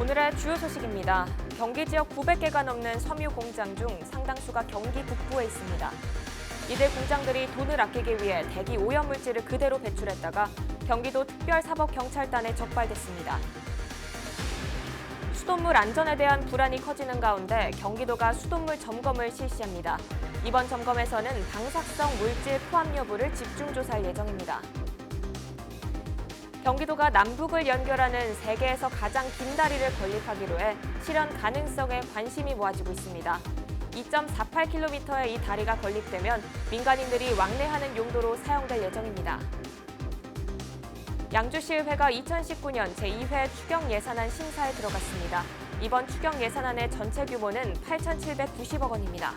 오늘의 주요 소식입니다. 경기 지역 900개가 넘는 섬유 공장 중 상당수가 경기 북부에 있습니다. 이들 공장들이 돈을 아끼기 위해 대기 오염물질을 그대로 배출했다가 경기도 특별사법경찰단에 적발됐습니다. 수돗물 안전에 대한 불안이 커지는 가운데 경기도가 수돗물 점검을 실시합니다. 이번 점검에서는 방사성 물질 포함 여부를 집중 조사할 예정입니다. 경기도가 남북을 연결하는 세계에서 가장 긴 다리를 건립하기로 해 실현 가능성에 관심이 모아지고 있습니다. 2.48km의 이 다리가 건립되면 민간인들이 왕래하는 용도로 사용될 예정입니다. 양주시의회가 2019년 제2회 추경 예산안 심사에 들어갔습니다. 이번 추경 예산안의 전체 규모는 8,790억 원입니다.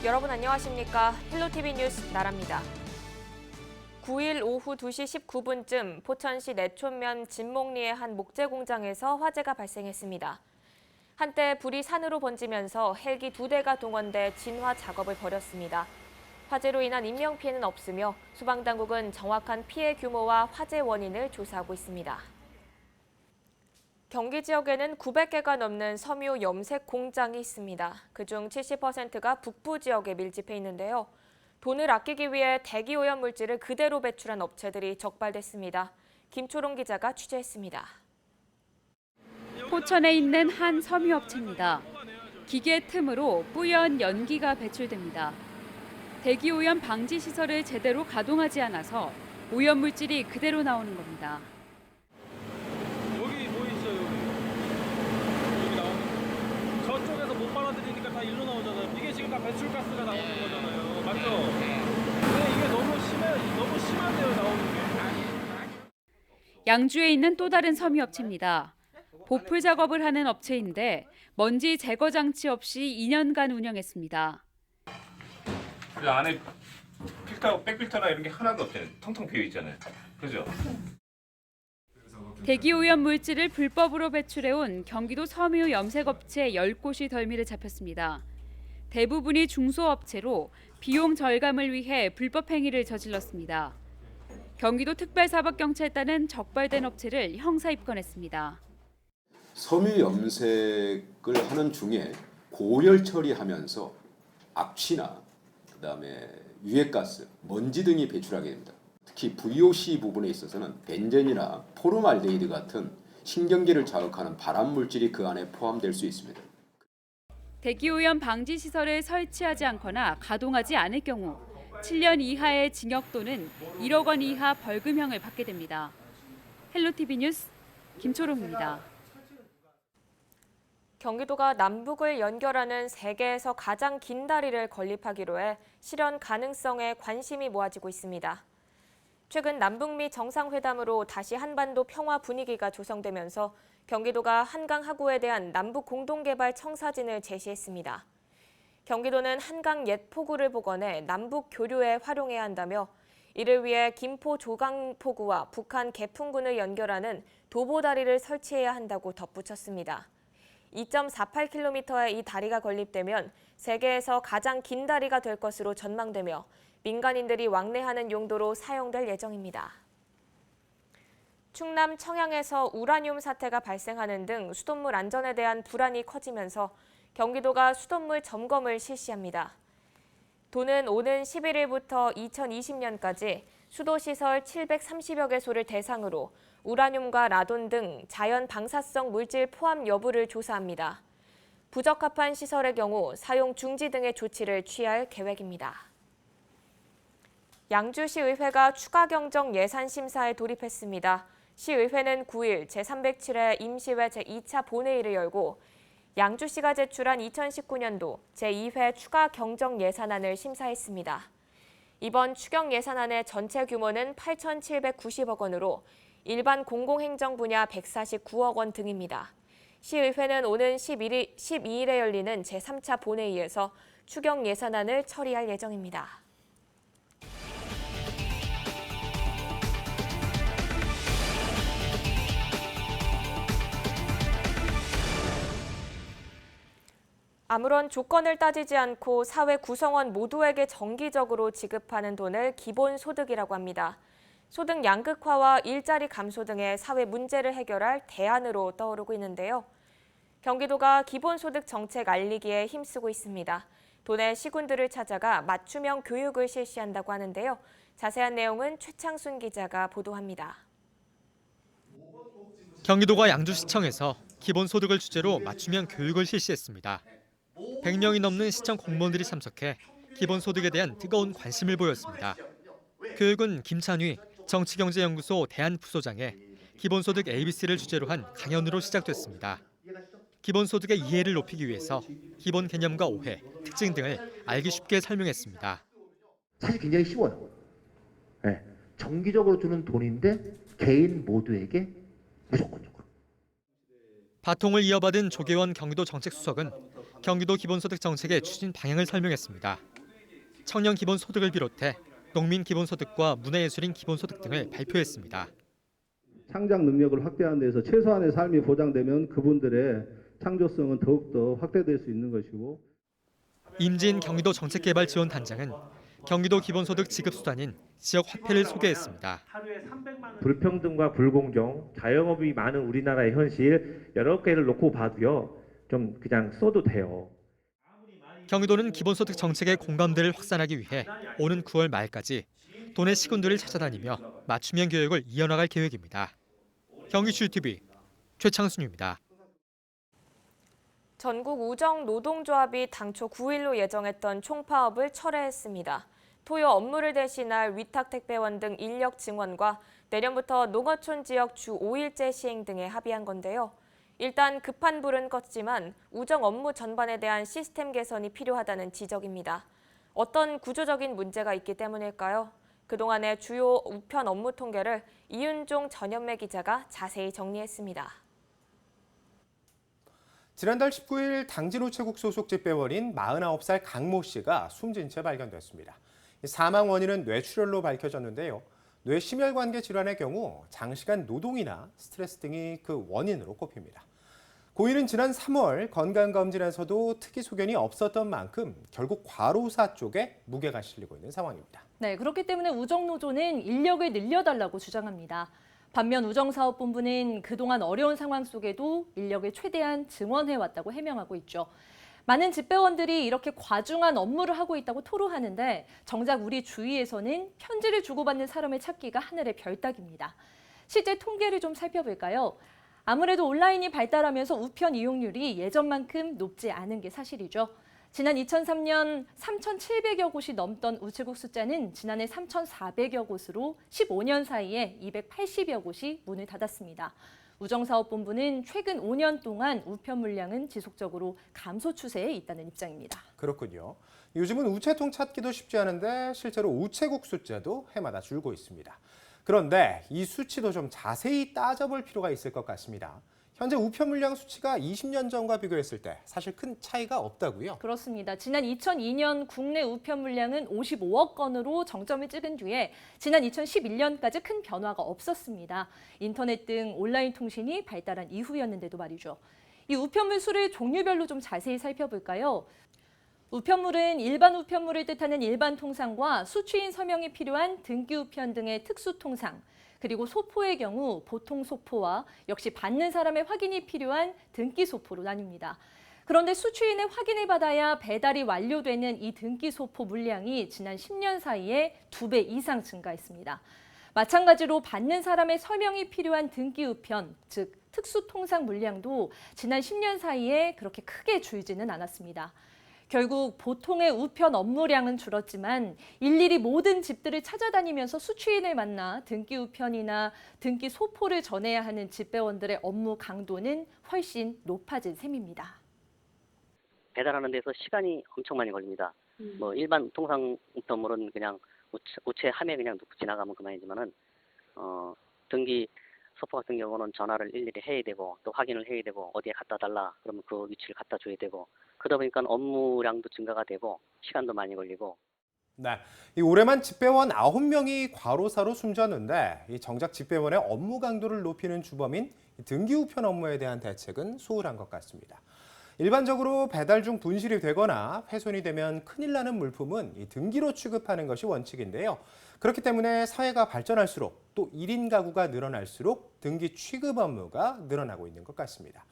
여러분 안녕하십니까? 헬로티비 뉴스 나라입니다. 9일 오후 2시 19분쯤 포천시 내촌면 진목리의 한 목재 공장에서 화재가 발생했습니다. 한때 불이 산으로 번지면서 헬기 2대가 동원돼 진화 작업을 벌였습니다. 화재로 인한 인명피해는 없으며 소방당국은 정확한 피해 규모와 화재 원인을 조사하고 있습니다. 경기 지역에는 900개가 넘는 섬유 염색 공장이 있습니다. 그중 70%가 북부 지역에 밀집해 있는데요. 돈을 아끼기 위해 대기 오염 물질을 그대로 배출한 업체들이 적발됐습니다. 김초롱 기자가 취재했습니다. 포천에 있는 한 섬유업체입니다. 기계 틈으로 뿌연 연기가 배출됩니다. 대기 오염 방지 시설을 제대로 가동하지 않아서 오염 물질이 그대로 나오는 겁니다. 여기 뭐 있어요? 여기 나오는 거. 저쪽에서 못 빨아들이니까 다 일로 나오잖아요. 이게 지금 다 배출가스가 나오는 거잖아요. 맞죠? 근데 이게 너무 심한데요, 나오는 게. 양주에 있는 또 다른 섬유업체입니다. 보풀 작업을 하는 업체인데 먼지 제거 장치 없이 2년간 운영했습니다. 그 안에 필터, 백필터나 이런 게 하나도 없잖아요. 텅텅 비어 있잖아요. 그죠? 대기 오염 물질을 불법으로 배출해온 경기도 섬유 염색업체 10곳이 덜미를 잡혔습니다. 대부분이 중소업체로 비용 절감을 위해 불법 행위를 저질렀습니다. 경기도 특별사법경찰단은 적발된 업체를 형사 입건했습니다. 섬유 염색을 하는 중에 고열 처리하면서 악취나 그다음에 유해가스, 먼지 등이 배출하게 됩니다. 특히 VOC 부분에 있어서는 벤젠이나 포름알데히드 같은 신경계를 자극하는 발암 물질이 그 안에 포함될 수 있습니다. 대기오염 방지 시설을 설치하지 않거나 가동하지 않을 경우 7년 이하의 징역 또는 1억 원 이하 벌금형을 받게 됩니다. 헬로티비 뉴스 김초롱입니다. 경기도가 남북을 연결하는 세계에서 가장 긴 다리를 건립하기로 해 실현 가능성에 관심이 모아지고 있습니다. 최근 남북미 정상회담으로 다시 한반도 평화 분위기가 조성되면서 경기도가 한강 하구에 대한 남북 공동개발 청사진을 제시했습니다. 경기도는 한강 옛 포구를 복원해 남북 교류에 활용해야 한다며 이를 위해 김포 조강포구와 북한 개풍군을 연결하는 도보다리를 설치해야 한다고 덧붙였습니다. 2.48km의 이 다리가 건립되면 세계에서 가장 긴 다리가 될 것으로 전망되며 민간인들이 왕래하는 용도로 사용될 예정입니다. 충남 청양에서 우라늄 사태가 발생하는 등 수돗물 안전에 대한 불안이 커지면서 경기도가 수돗물 점검을 실시합니다. 도는 오는 11일부터 2020년까지 수도시설 730여 개소를 대상으로 우라늄과 라돈 등 자연 방사성 물질 포함 여부를 조사합니다. 부적합한 시설의 경우 사용 중지 등의 조치를 취할 계획입니다. 양주시의회가 추가 경정 예산 심사에 돌입했습니다. 시의회는 9일 제307회 임시회 제2차 본회의를 열고 양주시가 제출한 2019년도 제2회 추가 경정 예산안을 심사했습니다. 이번 추경 예산안의 전체 규모는 8,790억 원으로 일반 공공행정 분야 149억 원 등입니다. 시의회는 오는 12일에 열리는 제3차 본회의에서 추경 예산안을 처리할 예정입니다. 아무런 조건을 따지지 않고 사회 구성원 모두에게 정기적으로 지급하는 돈을 기본소득이라고 합니다. 소득 양극화와 일자리 감소 등의 사회 문제를 해결할 대안으로 떠오르고 있는데요. 경기도가 기본소득 정책 알리기에 힘쓰고 있습니다. 도내 시군들을 찾아가 맞춤형 교육을 실시한다고 하는데요. 자세한 내용은 최창순 기자가 보도합니다. 경기도가 양주시청에서 기본소득을 주제로 맞춤형 교육을 실시했습니다. 100명이 넘는 시청 공무원들이 참석해 기본소득에 대한 뜨거운 관심을 보였습니다. 교육은 김찬휘 정치경제연구소 대한부소장의 기본소득 ABC를 주제로 한 강연으로 시작됐습니다. 기본소득의 이해를 높이기 위해서 기본 개념과 오해, 특징 등을 알기 쉽게 설명했습니다. 사실 굉장히 쉬워요. 네. 정기적으로 주는 돈인데 개인 모두에게 무조건적으로. 바통을 이어받은 조계원 경기도 정책수석은 경기도 기본소득 정책의 추진 방향을 설명했습니다. 청년 기본소득을 비롯해 농민 기본소득과 문화예술인 기본소득 등을 발표했습니다. 창작 능력을 확대하는 데서 최소한의 삶이 보장되면 그분들의 창조성은 더욱더 확대될 수 있는 것이고. 임진 경기도 정책개발지원단장은 경기도 기본소득 지급수단인 지역화폐를 소개했습니다. 불평등과 불공정, 자영업이 많은 우리나라의 현실 여러 개를 놓고 봐도요. 좀 그냥 써도 돼요. 경기도는 기본소득 정책의 공감대를 확산하기 위해 오는 9월 말까지 도내 시군들을 찾아다니며 맞춤형 교육을 이어나갈 계획입니다. 경기주TV 최창순입니다. 전국 우정 노동조합이 당초 9일로 예정했던 총파업을 철회했습니다. 토요 업무를 대신할 위탁택배원 등 인력 증원과 내년부터 농어촌 지역 주 5일제 시행 등에 합의한 건데요. 일단 급한 불은 껐지만 우정 업무 전반에 대한 시스템 개선이 필요하다는 지적입니다. 어떤 구조적인 문제가 있기 때문일까요? 그동안의 주요 우편 업무 통계를 이윤종 전현매 기자가 자세히 정리했습니다. 지난달 19일 당진 우체국 소속 집배원인 49살 강모 씨가 숨진 채 발견됐습니다. 사망 원인은 뇌출혈로 밝혀졌는데요. 뇌심혈관계 질환의 경우 장시간 노동이나 스트레스 등이 그 원인으로 꼽힙니다. 고인은 지난 3월 건강검진에서도 특이 소견이 없었던 만큼 결국 과로사 쪽에 무게가 실리고 있는 상황입니다. 네, 그렇기 때문에 우정노조는 인력을 늘려달라고 주장합니다. 반면 우정사업본부는 그동안 어려운 상황 속에도 인력을 최대한 증원해왔다고 해명하고 있죠. 많은 집배원들이 이렇게 과중한 업무를 하고 있다고 토로하는데 정작 우리 주위에서는 편지를 주고받는 사람을 찾기가 하늘의 별따기입니다. 실제 통계를 좀 살펴볼까요? 아무래도 온라인이 발달하면서 우편 이용률이 예전만큼 높지 않은 게 사실이죠. 지난 2003년 3,700여 곳이 넘던 우체국 숫자는 지난해 3,400여 곳으로 15년 사이에 280여 곳이 문을 닫았습니다. 우정사업본부는 최근 5년 동안 우편 물량은 지속적으로 감소 추세에 있다는 입장입니다. 그렇군요. 요즘은 우체통 찾기도 쉽지 않은데 실제로 우체국 숫자도 해마다 줄고 있습니다. 그런데 이 수치도 좀 자세히 따져볼 필요가 있을 것 같습니다. 현재 우편 물량 수치가 20년 전과 비교했을 때 사실 큰 차이가 없다고요? 그렇습니다. 지난 2002년 국내 우편 물량은 55억 건으로 정점을 찍은 뒤에 지난 2011년까지 큰 변화가 없었습니다. 인터넷 등 온라인 통신이 발달한 이후였는데도 말이죠. 이 우편물 수를 종류별로 좀 자세히 살펴볼까요? 우편물은 일반 우편물을 뜻하는 일반 통상과 수취인 서명이 필요한 등기 우편 등의 특수 통상, 그리고 소포의 경우 보통 소포와 역시 받는 사람의 확인이 필요한 등기 소포로 나뉩니다. 그런데 수취인의 확인을 받아야 배달이 완료되는 이 등기 소포 물량이 지난 10년 사이에 2배 이상 증가했습니다. 마찬가지로 받는 사람의 서명이 필요한 등기 우편, 즉 특수 통상 물량도 지난 10년 사이에 그렇게 크게 줄지는 않았습니다. 결국 보통의 우편 업무량은 줄었지만 일일이 모든 집들을 찾아다니면서 수취인을 만나 등기 우편이나 등기 소포를 전해야 하는 집배원들의 업무 강도는 훨씬 높아진 셈입니다. 배달하는 데서 시간이 엄청 많이 걸립니다. 뭐 일반 통상 우편물은 그냥 우체함에 그냥 놓고 지나가면 그만이지만은 등기 소포 같은 경우는 전화를 일일이 해야 되고 또 확인을 해야 되고 어디에 갖다 달라 그러면 그 위치를 갖다 줘야 되고 그러다 보니까 업무량도 증가가 되고 시간도 많이 걸리고. 네, 이 올해만 집배원 9명이 과로사로 숨졌는데 이 정작 집배원의 업무 강도를 높이는 주범인 등기 우편 업무에 대한 대책은 소홀한 것 같습니다. 일반적으로 배달 중 분실이 되거나 훼손이 되면 큰일 나는 물품은 이 등기로 취급하는 것이 원칙인데요. 그렇기 때문에 사회가 발전할수록 또 1인 가구가 늘어날수록 등기 취급 업무가 늘어나고 있는 것 같습니다.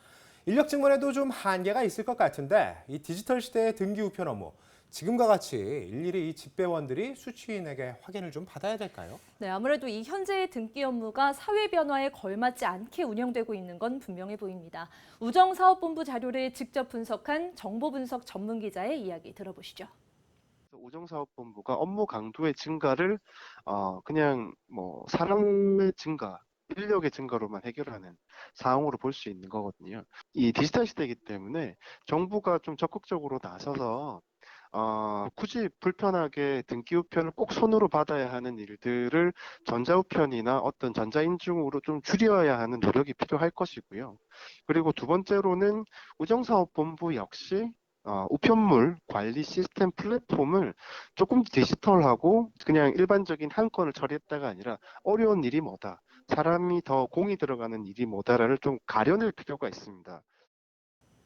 인력 증원에도 좀 한계가 있을 것 같은데 이 디지털 시대의 등기 우편 업무, 지금과 같이 일일이 이 집배원들이 수취인에게 확인을 좀 받아야 될까요? 네, 아무래도 이 현재의 등기 업무가 사회 변화에 걸맞지 않게 운영되고 있는 건 분명해 보입니다. 우정사업본부 자료를 직접 분석한 정보분석 전문 기자의 이야기 들어보시죠. 우정사업본부가 업무 강도의 증가를 그냥 사람의 증가, 인력의 증가로만 해결하는 상황으로 볼 수 있는 거거든요. 이 디지털 시대이기 때문에 정부가 좀 적극적으로 나서서 굳이 불편하게 등기우편을 꼭 손으로 받아야 하는 일들을 전자우편이나 어떤 전자인증으로 좀 줄여야 하는 노력이 필요할 것이고요. 그리고 두 번째로는 우정사업본부 역시 우편물 관리 시스템 플랫폼을 조금 디지털하고 그냥 일반적인 한 건을 처리했다가 아니라 어려운 일이 뭐다, 사람이 더 공이 들어가는 일이 뭐다를 좀 가려낼 필요가 있습니다.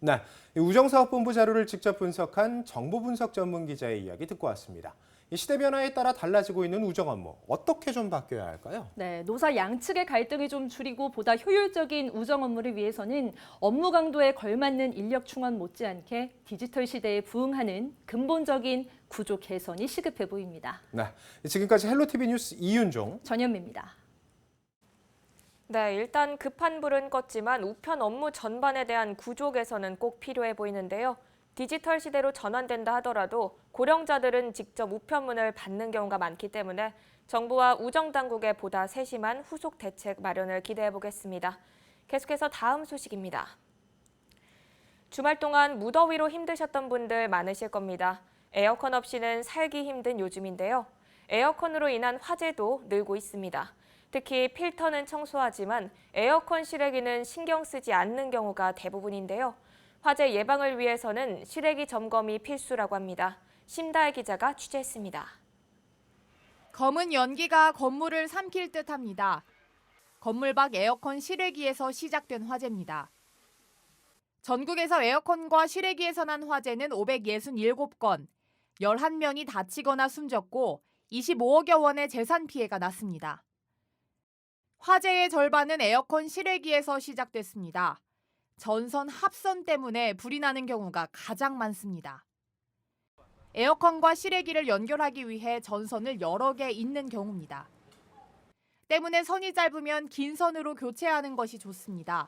네, 우정사업본부 자료를 직접 분석한 정보분석 전문 기자의 이야기 듣고 왔습니다. 이 시대 변화에 따라 달라지고 있는 우정 업무, 어떻게 좀 바뀌어야 할까요? 네, 노사 양측의 갈등을 좀 줄이고 보다 효율적인 우정 업무를 위해서는 업무 강도에 걸맞는 인력 충원 못지않게 디지털 시대에 부응하는 근본적인 구조 개선이 시급해 보입니다. 네, 지금까지 헬로티비 뉴스 이윤종, 전현미입니다. 네, 일단 급한 불은 껐지만 우편 업무 전반에 대한 구조 개선은 꼭 필요해 보이는데요. 디지털 시대로 전환된다 하더라도 고령자들은 직접 우편문을 받는 경우가 많기 때문에 정부와 우정당국의 보다 세심한 후속 대책 마련을 기대해 보겠습니다. 계속해서 다음 소식입니다. 주말 동안 무더위로 힘드셨던 분들 많으실 겁니다. 에어컨 없이는 살기 힘든 요즘인데요. 에어컨으로 인한 화재도 늘고 있습니다. 특히 필터는 청소하지만 에어컨 실외기는 신경 쓰지 않는 경우가 대부분인데요. 화재 예방을 위해서는 실외기 점검이 필수라고 합니다. 심다혜 기자가 취재했습니다. 검은 연기가 건물을 삼킬 듯합니다. 건물 밖 에어컨 실외기에서 시작된 화재입니다. 전국에서 에어컨과 실외기에서 난 화재는 567건, 11명이 다치거나 숨졌고 25억여 원의 재산 피해가 났습니다. 화재의 절반은 에어컨 실외기에서 시작됐습니다. 전선 합선 때문에 불이 나는 경우가 가장 많습니다. 에어컨과 실외기를 연결하기 위해 전선을 여러 개 잇는 경우입니다. 때문에 선이 짧으면 긴 선으로 교체하는 것이 좋습니다.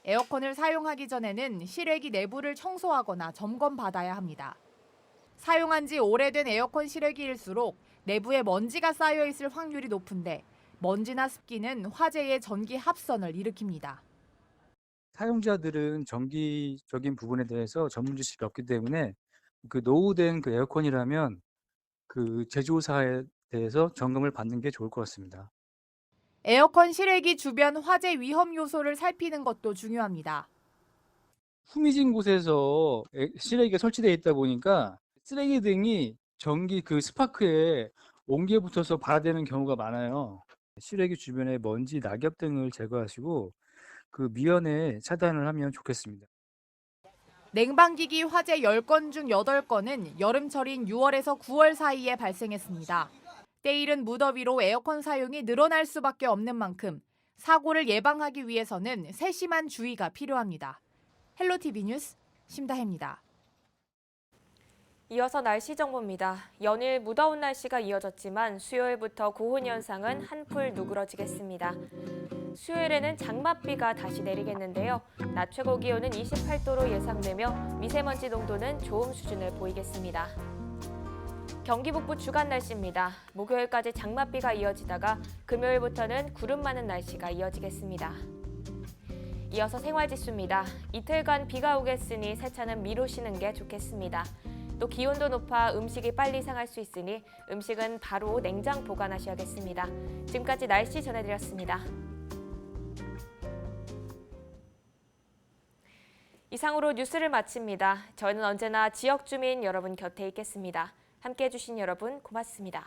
에어컨을 사용하기 전에는 실외기 내부를 청소하거나 점검받아야 합니다. 사용한 지 오래된 에어컨 실외기일수록 내부에 먼지가 쌓여 있을 확률이 높은데 먼지나 습기는 화재의 전기 합선을 일으킵니다. 사용자들은 전기적인 부분에 대해서 전문 지식이 없기 때문에 그 노후된 그 에어컨이라면 그 제조사에 대해서 점검을 받는 게 좋을 것 같습니다. 에어컨 실외기 주변 화재 위험 요소를 살피는 것도 중요합니다. 후미진 곳에서 실외기가 설치되어 있다 보니까 쓰레기 등이 전기 그 스파크에 옹기에 붙어서 발화되는 경우가 많아요. 실외기 주변에 먼지, 낙엽 등을 제거하시고 그 미연에 차단을 하면 좋겠습니다. 냉방기기 화재 10건 중 8건은 여름철인 6월에서 9월 사이에 발생했습니다. 때이른 무더위로 에어컨 사용이 늘어날 수밖에 없는 만큼 사고를 예방하기 위해서는 세심한 주의가 필요합니다. 헬로티비 뉴스 심다혜입니다. 이어서 날씨 정보입니다. 연일 무더운 날씨가 이어졌지만 수요일부터 고온 현상은 한풀 누그러지겠습니다. 수요일에는 장맛비가 다시 내리겠는데요. 낮 최고 기온은 28도로 예상되며 미세먼지 농도는 좋음 수준을 보이겠습니다. 경기 북부 주간 날씨입니다. 목요일까지 장맛비가 이어지다가 금요일부터는 구름 많은 날씨가 이어지겠습니다. 이어서 생활지수입니다. 이틀간 비가 오겠으니 세차는 미루시는 게 좋겠습니다. 또 기온도 높아 음식이 빨리 상할 수 있으니 음식은 바로 냉장 보관하셔야겠습니다. 지금까지 날씨 전해드렸습니다. 이상으로 뉴스를 마칩니다. 저희는 언제나 지역 주민 여러분 곁에 있겠습니다. 함께해 주신 여러분 고맙습니다.